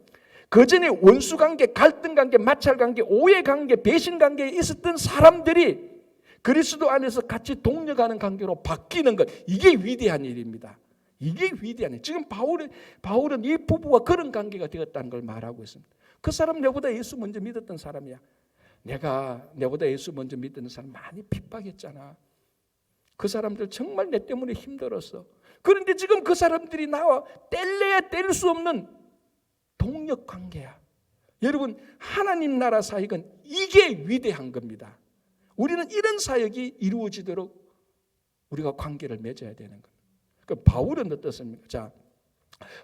[SPEAKER 1] 그전에 원수관계, 갈등관계, 마찰관계, 오해관계, 배신관계에 있었던 사람들이 그리스도 안에서 같이 동력하는 관계로 바뀌는 것, 이게 위대한 일입니다. 이게 위대한 일. 지금 바울은 이 부부와 그런 관계가 되었다는 걸 말하고 있습니다. 그 사람 내보다 예수 먼저 믿었던 사람이야. 내보다 예수 먼저 믿는 사람 많이 핍박했잖아. 그 사람들 정말 내 때문에 힘들었어. 그런데 지금 그 사람들이 나와 뗄래야 뗄 수 없는 동력 관계야. 여러분, 하나님 나라 사역은 이게 위대한 겁니다. 우리는 이런 사역이 이루어지도록 우리가 관계를 맺어야 되는 겁니다. 그 바울은 어떻습니까? 자,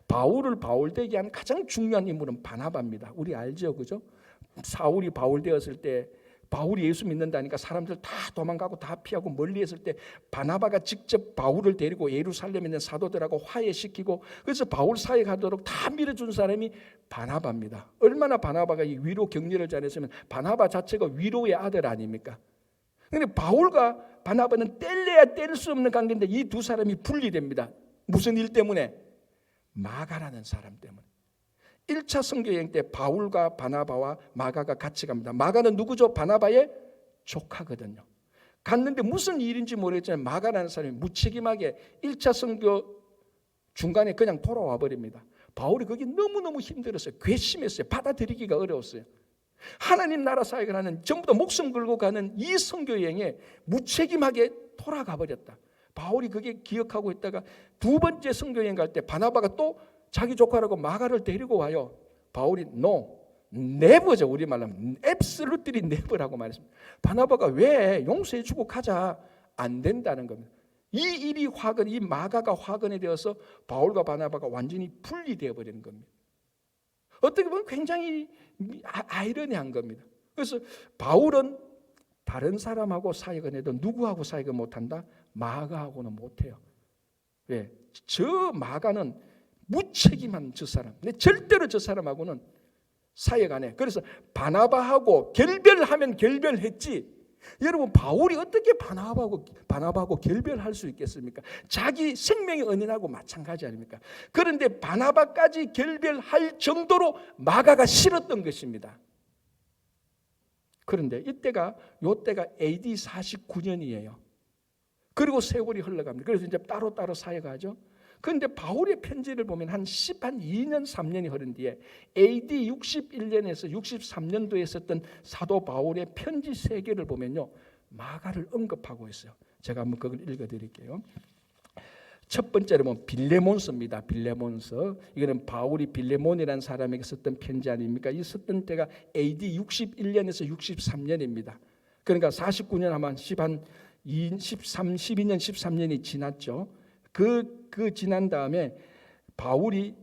[SPEAKER 1] 바울 되게 한 가장 중요한 인물은 바나바입니다. 우리 알죠, 그죠? 사울이 바울 되었을 때, 바울이 예수 믿는다니까 사람들 다 도망가고 다 피하고 멀리 했을 때 바나바가 직접 바울을 데리고 예루살렘에 있는 사도들하고 화해시키고, 그래서 바울 사역하도록 다 밀어준 사람이 바나바입니다. 얼마나 바나바가 이 위로 격려를 잘했으면, 바나바 자체가 위로의 아들 아닙니까? 그런데 바울과 바나바는 뗄래야 뗄 수 없는 관계인데 이 두 사람이 분리됩니다. 무슨 일 때문에? 마가라는 사람 때문에. 1차 선교 여행 때 바울과 바나바와 마가가 같이 갑니다. 마가는 누구죠? 바나바의 조카거든요. 갔는데 무슨 일인지 모르겠지만 마가라는 사람이 무책임하게 1차 선교 중간에 그냥 돌아와 버립니다. 바울이 거기 너무너무 힘들었어요. 괘씸했어요. 받아들이기가 어려웠어요. 하나님 나라 사역을 하는, 전부 다 목숨 걸고 가는 이 선교 여행에 무책임하게 돌아가 버렸다. 바울이 그게 기억하고 있다가 두 번째 선교 여행 갈 때 바나바가 또 자기 조카라고 마가를 데리고 와요. 바울이 never죠. 우리말로 absolutely never라고 말했습니다. 바나바가 왜 용서해주고 가자, 안 된다는 겁니다. 이 일이 이 마가가 화근이 되어서 바울과 바나바가 완전히 분리되어 버리는 겁니다. 어떻게 보면 굉장히 아이러니한 겁니다. 그래서 바울은 다른 사람하고 사역을 해도 누구하고 사역을 못한다? 마가하고는 못해요. 왜? 저 마가는 무책임한 저 사람, 절대로 저 사람하고는 사역 안 해. 그래서 바나바하고 결별하면 결별했지, 여러분, 바울이 어떻게 바나바하고 결별할 수 있겠습니까? 자기 생명의 은인하고 마찬가지 아닙니까? 그런데 바나바까지 결별할 정도로 마가가 싫었던 것입니다. 그런데 요때가 AD 49년이에요. 그리고 세월이 흘러갑니다. 그래서 이제 따로따로 사역하죠. 그런데 바울의 편지를 보면 한 2년 3년이 흐른 뒤에 AD 61년에서 63년도에 썼던 사도 바울의 편지 3개를 보면요, 마가를 언급하고 있어요. 제가 한번 그걸 읽어드릴게요. 첫 번째로 보면 빌레몬서입니다. 빌레몬서. 이거는 바울이 빌레몬이라는 사람에게 썼던 편지 아닙니까? 이 썼던 때가 AD 61년에서 63년입니다. 그러니까 49년 하면 12년, 13년이 지났죠. 그 지난 다음에 바울이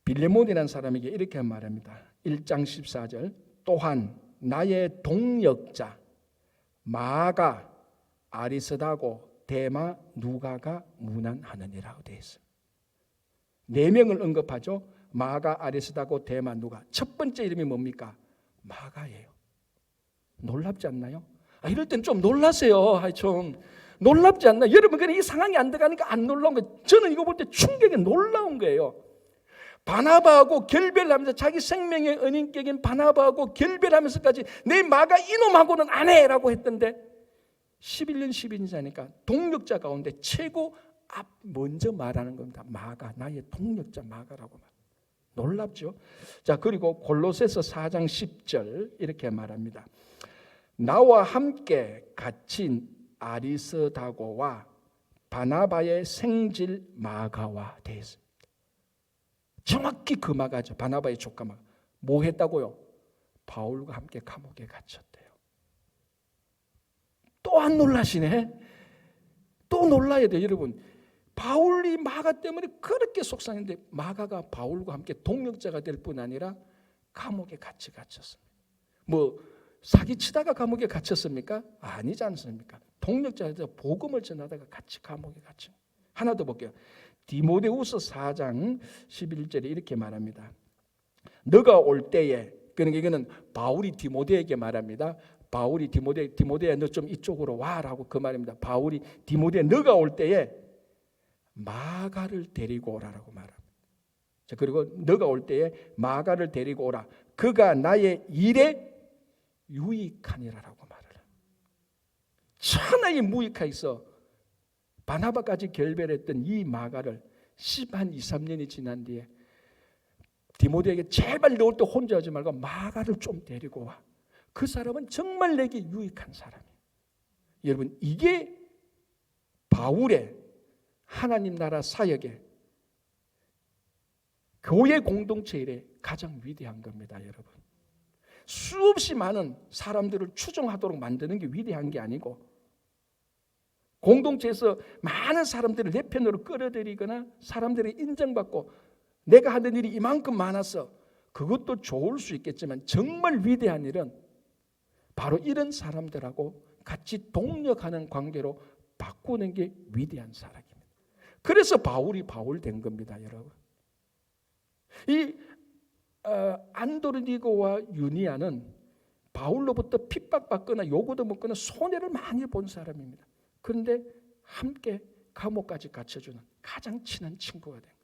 [SPEAKER 1] 빌레몬이라는 사람에게 이렇게 말합니다. 1장 14절. 또한 나의 동역자 마가, 아리스다고, 데마, 누가가 문안하느니라고 되어 있습니다. 4명을 언급하죠. 마가, 아리스다고, 데마, 누가. 첫 번째 이름이 뭡니까? 마가예요. 놀랍지 않나요? 이럴 땐 좀 놀라세요. 좀 놀랍지 않나요? 여러분, 그냥 이 상황이 안 들어가니까 안 놀라운 거예요. 저는 이거 볼 때 충격이 놀라운 거예요. 바나바하고 결별하면서 자기 생명의 은인격인 바나바하고 결별하면서까지 내 마가 이놈하고는 안 해라고 했던데 11년 12년 지나니까 동력자 가운데 최고 먼저 말하는 겁니다. 마가, 나의 동력자 마가라고 말. 놀랍죠? 자, 그리고 골로새서 4장 10절 이렇게 말합니다. 나와 함께 갇힌 아리스다고와 바나바의 생질 마가와 되었습니다. 정확히 그 마가죠. 바나바의 조카 마가. 뭐 했다고요? 바울과 함께 감옥에 갇혔대요. 또 안 놀라시네? 또 놀라야 돼요, 여러분. 바울이 마가 때문에 그렇게 속상했는데 마가가 바울과 함께 동역자가 될 뿐 아니라 감옥에 같이 갇혔습니다. 뭐 사기치다가 감옥에 갇혔습니까? 아니지 않습니까? 동역자에서 복음을 전하다가 같이 감옥에 갇힌. 하나 더 볼게요. 디모데후서 4장 11절에 이렇게 말합니다. 너가 올 때에, 그러니까 이거는 바울이 디모데에게 말합니다. 바울이 디모데야 너 좀 이쪽으로 와라고 그 말입니다. 바울이 디모데야 너가 올 때에 마가를 데리고 오라라고 말합니다. 자, 그리고 너가 올 때에 마가를 데리고 오라. 그가 나의 일에 유익하니라라고 말을 해요. 천하에 무익하여서 바나바까지 결별했던 이 마가를 2, 3년이 지난 뒤에 디모데에게 제발 너 올 때 혼자 하지 말고 마가를 좀 데리고 와. 그 사람은 정말 내게 유익한 사람이에요. 여러분, 이게 바울의 하나님 나라 사역의 교회 공동체 일에 가장 위대한 겁니다, 여러분. 수없이 많은 사람들을 추종하도록 만드는 게 위대한 게 아니고 공동체에서 많은 사람들을 내 편으로 끌어들이거나 사람들이 인정받고 내가 하는 일이 이만큼 많아서 그것도 좋을 수 있겠지만 정말 위대한 일은 바로 이런 사람들하고 같이 동력하는 관계로 바꾸는 게 위대한 사람입니다. 그래서 바울이 바울 된 겁니다, 여러분. 이 안드로니고와 유니아는 바울로부터 핍박받거나 요구도 먹거나 손해를 많이 본 사람입니다. 그런데 함께 감옥까지 갇혀주는 가장 친한 친구가 된 거예요.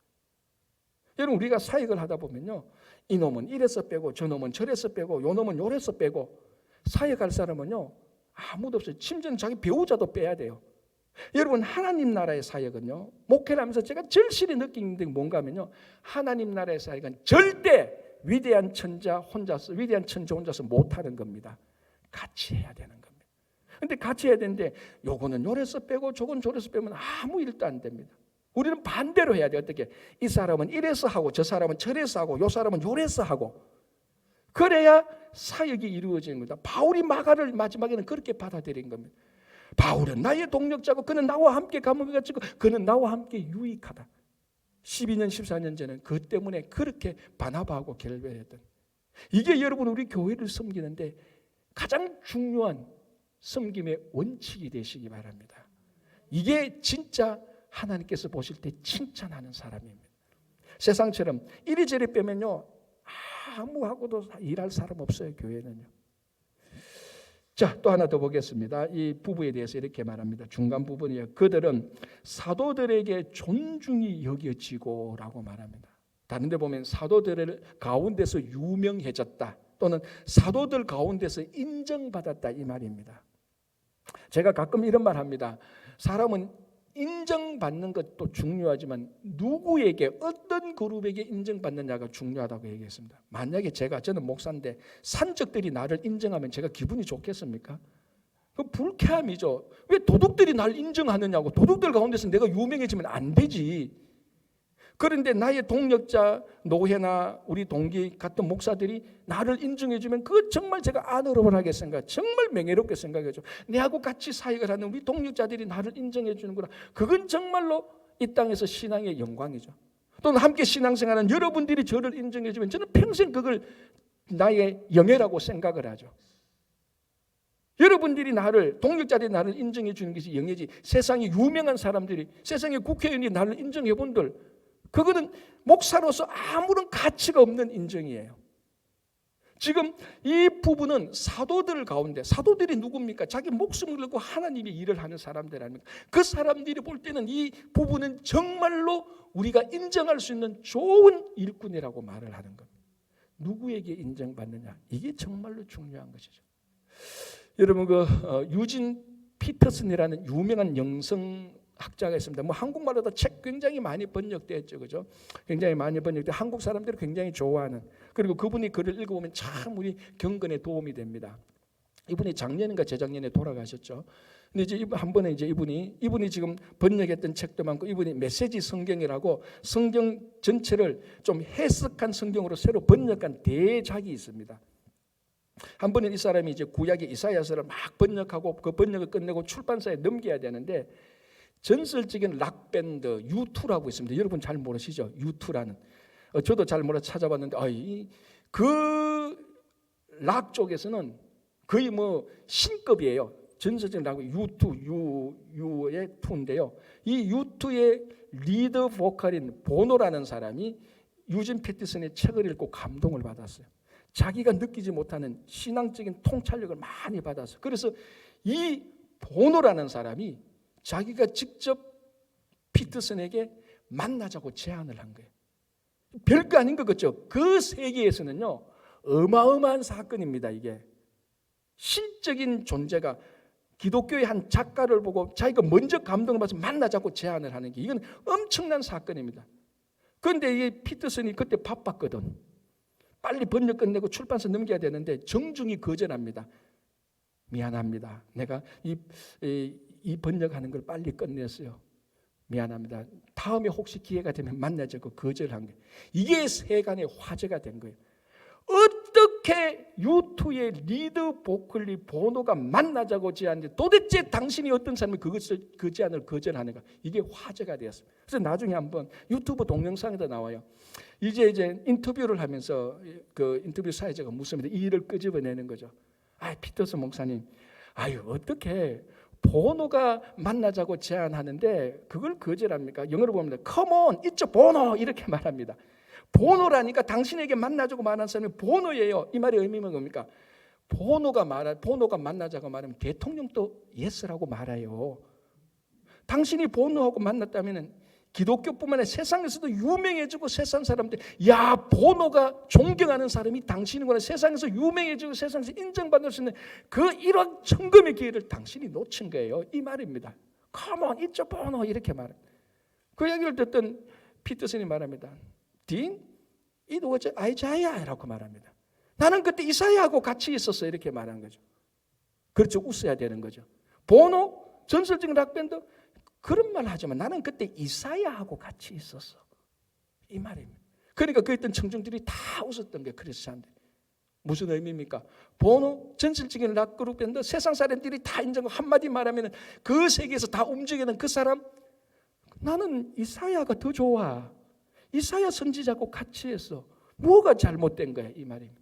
[SPEAKER 1] 여러분, 우리가 사역을 하다 보면요, 이놈은 이래서 빼고 저놈은 저래서 빼고 요놈은 요래서 빼고 사역할 사람은요 아무도 없어요. 심지어는 자기 배우자도 빼야 돼요. 여러분, 하나님 나라의 사역은요, 목회를 하면서 제가 절실히 느끼는 게 뭔가 하면요, 하나님 나라의 사역은 절대 위대한 천자 혼자서, 위대한 천재 혼자서 못하는 겁니다. 같이 해야 되는 겁니다. 그런데 같이 해야 되는데 요거는 요래서 빼고 저건 저래서 빼면 아무 일도 안 됩니다. 우리는 반대로 해야 돼요. 어떻게? 이 사람은 이래서 하고 저 사람은 저래서 하고 요 사람은 요래서 하고, 그래야 사역이 이루어지는 겁니다. 바울이 마가를 마지막에는 그렇게 받아들인 겁니다. 바울은 나의 동력자고 그는 나와 함께 감옥에 갇히고 그는 나와 함께 유익하다. 12년 14년 전에 그 때문에 그렇게 바나바하고 결별했던, 이게 여러분 우리 교회를 섬기는데 가장 중요한 섬김의 원칙이 되시기 바랍니다. 이게 진짜 하나님께서 보실 때 칭찬하는 사람입니다. 세상처럼 이리저리 빼면요 아무하고도 일할 사람 없어요, 교회는요. 자, 또 하나 더 보겠습니다. 이 부부에 대해서 이렇게 말합니다. 중간 부분이요. 그들은 사도들에게 존중이 여겨지고 라고 말합니다. 다른 데 보면 사도들 가운데서 유명해졌다 또는 사도들 가운데서 인정받았다 이 말입니다. 제가 가끔 이런 말 합니다. 사람은 인정받는 것도 중요하지만 누구에게 어떤 그룹에게 인정받느냐가 중요하다고 얘기했습니다. 만약에 저는 목사인데 산적들이 나를 인정하면 제가 기분이 좋겠습니까? 그 불쾌함이죠. 왜 도둑들이 나를 인정하느냐고. 도둑들 가운데서 내가 유명해지면 안 되지. 그런데 나의 동력자 노회나 우리 동기 같은 목사들이 나를 인정해주면 그거 정말 제가 아너러블하게 생각, 정말 명예롭게 생각해줘. 내하고 같이 사역을 하는 우리 동력자들이 나를 인정해주는구나. 그건 정말로 이 땅에서 신앙의 영광이죠. 또는 함께 신앙생활하는 여러분들이 저를 인정해주면 저는 평생 그걸 나의 영예라고 생각을 하죠. 여러분들이 동력자들이 나를 인정해 주는 것이 영예지. 세상에 유명한 사람들이, 세상의 국회의원이 나를 인정해 본들, 그거는 목사로서 아무런 가치가 없는 인정이에요. 지금 이 부분은 사도들 가운데, 사도들이 누굽니까? 자기 목숨을 걸고 하나님의 일을 하는 사람들 아닙니까? 그 사람들이 볼 때는 이 부분은 정말로 우리가 인정할 수 있는 좋은 일꾼이라고 말을 하는 겁니다. 누구에게 인정받느냐, 이게 정말로 중요한 것이죠. 여러분 유진 피터슨이라는 유명한 영성학자가 있습니다. 한국말로도 책 굉장히 많이 번역됐죠, 그죠? 굉장히 많이 번역돼 한국 사람들이 굉장히 좋아하는. 그리고 그분이 글을 읽어보면 참 우리 경건에 도움이 됩니다. 이분이 작년인가 재작년에 돌아가셨죠. 근데 이제 한 번에 이분이 지금 번역했던 책도 많고 이분이 메시지 성경이라고 성경 전체를 좀 해석한 성경으로 새로 번역한 대작이 있습니다. 한 번은 이 사람이 이제 구약의 이사야서를 막 번역하고 그 번역을 끝내고 출판사에 넘겨야 되는데 전설적인 락밴드 U2라고 있습니다. 여러분 잘 모르시죠? U2라는. 저도 잘 몰라 찾아봤는데 그 락 쪽에서는 거의 신급이에요. 전설적인 락 U의 2인데요. 이 U2의 리더 보컬인 보노라는 사람이 유진 패티슨의 책을 읽고 감동을 받았어요. 자기가 느끼지 못하는 신앙적인 통찰력을 많이 받았어요. 그래서 이 보노라는 사람이 자기가 직접 피터슨에게 만나자고 제안을 한 거예요. 별거 아닌 것 같죠? 그 세계에서는요, 어마어마한 사건입니다. 이게 신적인 존재가 기독교의 한 작가를 보고 자기가 먼저 감동을 받아서 만나자고 제안을 하는 게 이건 엄청난 사건입니다. 그런데 이 피터슨이 그때 바빴거든. 빨리 번역 끝내고 출판사 넘겨야 되는데 정중히 거절합니다. 미안합니다. 내가 이 번역하는 걸 빨리 끝냈어요. 미안합니다. 다음에 혹시 기회가 되면 만나자고 거절한 거예요. 이게 세간의 화제가 된 거예요. 어떻게 U2의 리더 보컬리 보노가 만나자고 제안했는데 도대체 당신이 어떤 사람이 그 제안을 거절하는가? 이게 화제가 되었습니다. 그래서 나중에 한번 유튜브 동영상에도 나와요. 이제 인터뷰를 하면서 그 인터뷰 사회자가 묻습니다. 이 일을 끄집어내는 거죠. 피터슨 목사님, 어떻게 보노가 만나자고 제안하는데 그걸 거절합니까? 영어로 보면 Come on, it's 보노 이렇게 말합니다. 보노라니까 당신에게 만나자고 말하는 사람이 보노예요. 이 말의 의미는 뭡니까? 보노가 만나자고 말하면 대통령도 예스라고 말해요. 당신이 보노하고 만났다면 기독교뿐만 아니라 세상에서도 유명해지고 세상 사람들 보노가 존경하는 사람이 당신이구나. 세상에서 유명해지고 세상에서 인정받을 수 있는 그 일확천금의 기회를 당신이 놓친 거예요. 이 말입니다. Come on, it's 보노 이렇게 말합니다. 그 얘기를 듣던 피터슨이 말합니다. 딘, it was Isaiah라고 말합니다. 나는 그때 이사야하고 같이 있었어 이렇게 말한 거죠. 그렇죠. 웃어야 되는 거죠. 보노, 전설적인 락밴드 그런 말 하지만 나는 그때 이사야하고 같이 있었어. 이 말입니다. 그러니까 그 있던 청중들이 다 웃었던 게 크리스찬들. 무슨 의미입니까? 보노, 전설적인 락그룹 밴드 세상 사람들이 다 인정하고 한마디 말하면 그 세계에서 다 움직이는 그 사람, 나는 이사야가 더 좋아. 이사야 선지자하고 같이 했어. 뭐가 잘못된 거야? 이 말입니다.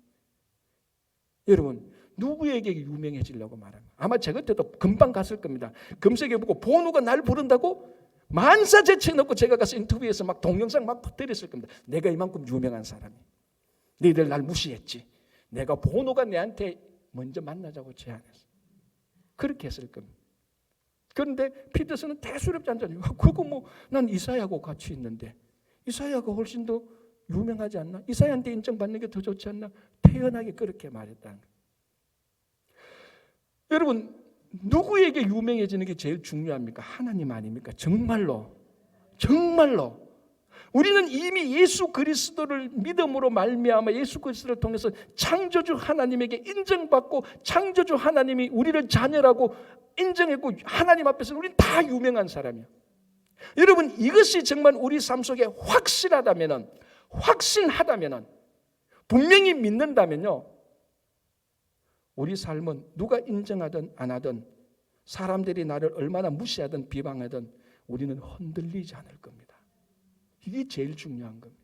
[SPEAKER 1] 여러분, 누구에게 유명해지려고 말합니다. 아마 제 그때도 금방 갔을 겁니다. 검색해보고 보노가 날 부른다고 만사제치 넣고 제가 가서 인터뷰에서 막 동영상 막 퍼뜨렸을 겁니다. 내가 이만큼 유명한 사람이. 너희들 날 무시했지. 내가 보노가 내한테 먼저 만나자고 제안했어. 그렇게 했을 겁니다. 그런데 피터슨은 대수롭지 않잖아요. 그거 난 이사야하고 같이 있는데 이사야가 훨씬 더 유명하지 않나? 이사야한테 인정받는 게 더 좋지 않나? 태연하게 그렇게 말했다는 거예요. 여러분, 누구에게 유명해지는 게 제일 중요합니까? 하나님 아닙니까? 정말로 우리는 이미 예수 그리스도를 믿음으로 말미암아 예수 그리스도를 통해서 창조주 하나님에게 인정받고 창조주 하나님이 우리를 자녀라고 인정했고 하나님 앞에서 우리는 다 유명한 사람이에요. 여러분, 이것이 정말 우리 삶 속에 확실하다면은, 분명히 믿는다면요, 우리 삶은 누가 인정하든 안 하든, 사람들이 나를 얼마나 무시하든 비방하든 우리는 흔들리지 않을 겁니다. 이게 제일 중요한 겁니다.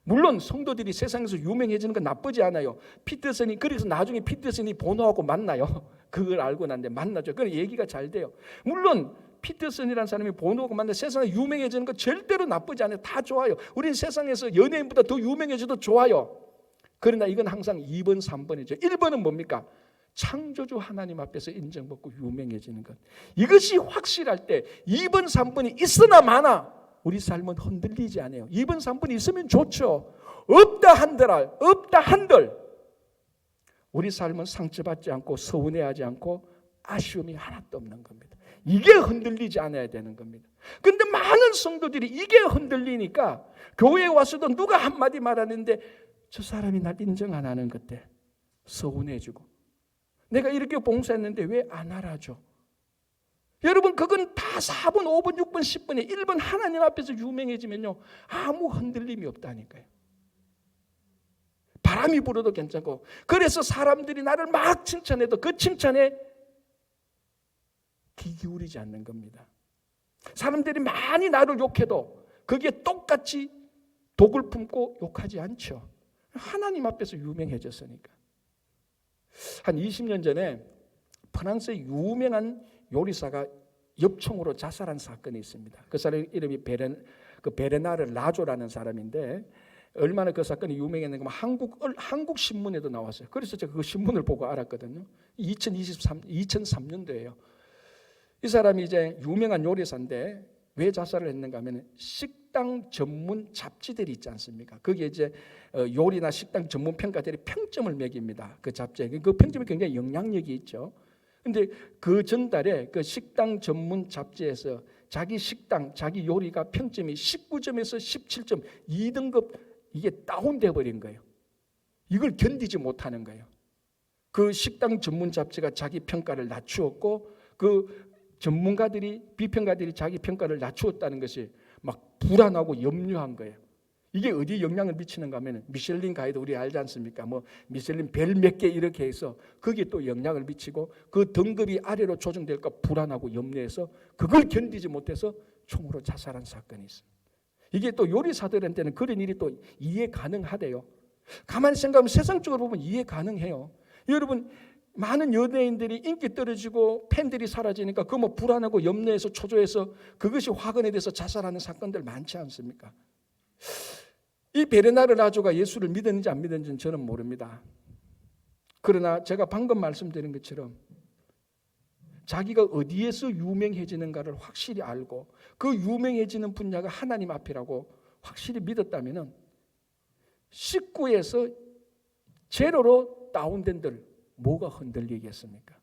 [SPEAKER 1] 물론 성도들이 세상에서 유명해지는 건 나쁘지 않아요. 피터슨이, 그래서 나중에 피터슨이 보노하고 만나요. 그걸 알고 난데 만나죠. 그런 얘기가 잘 돼요. 물론 피터슨이라는 사람이 보노하고 만나 세상에 유명해지는 건 절대로 나쁘지 않아요. 다 좋아요. 우린 세상에서 연예인보다 더 유명해져도 좋아요. 그러나 이건 항상 2번, 3번이죠. 1번은 뭡니까? 창조주 하나님 앞에서 인정받고 유명해지는 것. 이것이 확실할 때 2번, 3번이 있으나 마나 우리 삶은 흔들리지 않아요. 2번, 3번이 있으면 좋죠. 없다 한들 우리 삶은 상처받지 않고 서운해하지 않고 아쉬움이 하나도 없는 겁니다. 이게 흔들리지 않아야 되는 겁니다. 그런데 많은 성도들이 이게 흔들리니까 교회에 와서도 누가 한마디 말하는데 저 사람이 날 인정 안 하는 것 때 서운해지고, 내가 이렇게 봉사했는데 왜 안 알아줘? 여러분, 그건 다 4번, 5번, 6번, 10번에 1번 하나님 앞에서 유명해지면요 아무 흔들림이 없다니까요. 바람이 불어도 괜찮고, 그래서 사람들이 나를 막 칭찬해도 그 칭찬에 귀 기울이지 않는 겁니다. 사람들이 많이 나를 욕해도 거기에 똑같이 독을 품고 욕하지 않죠. 하나님 앞에서 유명해졌으니까. 한 20년 전에 프랑스의 유명한 요리사가 엽총으로 자살한 사건이 있습니다. 그 사람 이름이 베르나르 라조라는 사람인데, 얼마나 그 사건이 유명했는가 하면 한국 신문에도 나왔어요. 그래서 제가 그 신문을 보고 알았거든요. 2003년도예요. 이 사람이 이제 유명한 요리사인데 왜 자살을 했는가 하면 식당 전문 잡지들이 있지 않습니까? 거기에 이제 요리나 식당 전문 평가들이 평점을 매깁니다. 그 잡지에. 그 평점이 굉장히 영향력이 있죠. 근데 그 전달에 그 식당 전문 잡지에서 자기 식당, 자기 요리가 평점이 19점에서 17점, 2등급 이게 다운돼 버린 거예요. 이걸 견디지 못하는 거예요. 그 식당 전문 잡지가 자기 평가를 낮추었고, 그 전문가들이, 비평가들이 자기 평가를 낮추었다는 것이 막 불안하고 염려한 거예요. 이게 어디에 영향을 미치는가 하면 미슐린 가이드 우리 알지 않습니까? 뭐 미슐린 별 몇 개 이렇게 해서 거기에 또 영향을 미치고 그 등급이 아래로 조정될까 불안하고 염려해서 그걸 견디지 못해서 총으로 자살한 사건이 있습니다. 이게 또 요리사들한테는 그런 일이 또 이해 가능하대요. 가만히 생각하면 세상적으로 보면 이해 가능해요. 여러분, 많은 연예인들이 인기 떨어지고 팬들이 사라지니까 그 뭐 불안하고 염려해서 초조해서 그것이 화근에 돼서 자살하는 사건들 많지 않습니까? 이 베르나르 라조가 예수를 믿었는지 안 믿었는지는 저는 모릅니다. 그러나 제가 방금 말씀드린 것처럼 자기가 어디에서 유명해지는가를 확실히 알고 그 유명해지는 분야가 하나님 앞이라고 확실히 믿었다면 19에서 제로로 다운된들 뭐가 흔들리겠습니까?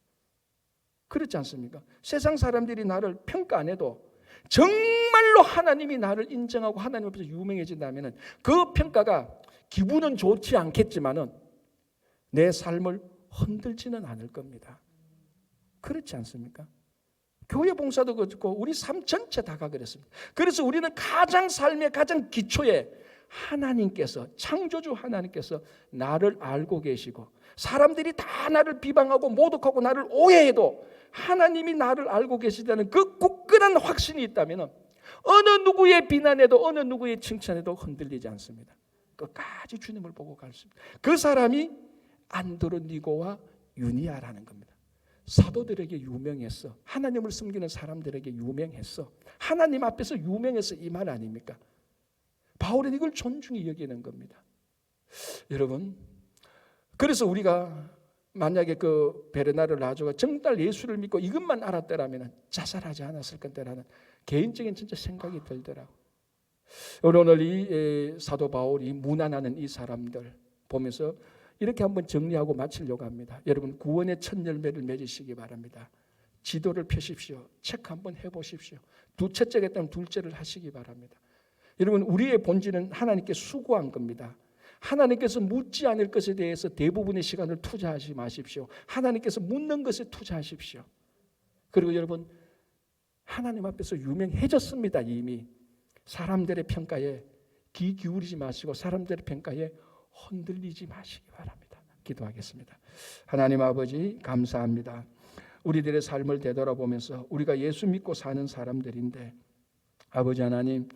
[SPEAKER 1] 그렇지 않습니까? 세상 사람들이 나를 평가 안 해도 정말로 하나님이 나를 인정하고 하나님 앞에서 유명해진다면 그 평가가 기분은 좋지 않겠지만은 내 삶을 흔들지는 않을 겁니다. 그렇지 않습니까? 교회 봉사도 그렇고 우리 삶 전체 다가 그랬습니다. 그래서 우리는 가장 삶의 가장 기초에 하나님께서, 창조주 하나님께서 나를 알고 계시고 사람들이 다 나를 비방하고 모독하고 나를 오해해도 하나님이 나를 알고 계시다는 그 굳건한 확신이 있다면 어느 누구의 비난에도 어느 누구의 칭찬에도 흔들리지 않습니다. 끝까지 주님을 보고 갈 수 있습니다. 그 사람이 안드로니고와 유니아라는 겁니다. 사도들에게 유명했어. 하나님을 섬기는 사람들에게 유명했어. 하나님 앞에서 유명해서 이 말 아닙니까? 바울은 이걸 존중히 여기는 겁니다. 여러분, 그래서 우리가 만약에 그 베르나르 라조가 정말 예수를 믿고 이것만 알았더라면 자살하지 않았을 건데라는 개인적인 진짜 생각이 들더라고. 오늘 이 사도 바울이 무난하는 이 사람들 보면서 이렇게 한번 정리하고 마치려고 합니다. 여러분, 구원의 첫 열매를 맺으시기 바랍니다. 지도를 펴십시오. 체크 한번 해보십시오. 첫째가 있다면 둘째를 하시기 바랍니다. 여러분, 우리의 본질은 하나님께 수고한 겁니다. 하나님께서 묻지 않을 것에 대해서 대부분의 시간을 투자하지 마십시오. 하나님께서 묻는 것에 투자하십시오. 그리고 여러분, 하나님 앞에서 유명해졌습니다. 이미 사람들의 평가에 귀 기울이지 마시고 사람들의 평가에 흔들리지 마시기 바랍니다. 기도하겠습니다. 하나님 아버지, 감사합니다. 우리들의 삶을 되돌아보면서 우리가 예수 믿고 사는 사람들인데, 아버지 하나님,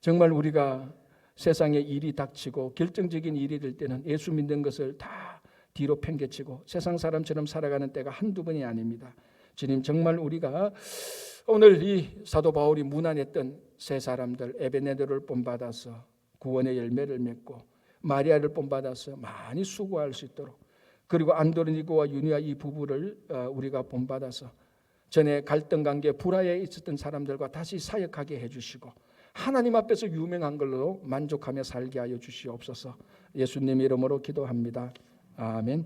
[SPEAKER 1] 정말 우리가 세상에 일이 닥치고 결정적인 일이 될 때는 예수 믿는 것을 다 뒤로 팽개치고 세상 사람처럼 살아가는 때가 한두 번이 아닙니다. 주님, 정말 우리가 오늘 이 사도 바울이 무난했던 세 사람들, 에베네도를 본받아서 구원의 열매를 맺고 마리아를 본받아서 많이 수고할 수 있도록, 그리고 안드로니고와 유니아 이 부부를 우리가 본받아서 전에 갈등 관계 불화에 있었던 사람들과 다시 사역하게 해주시고 하나님 앞에서 유명한 걸로 만족하며 살게 하여 주시옵소서. 예수님 이름으로 기도합니다. 아멘.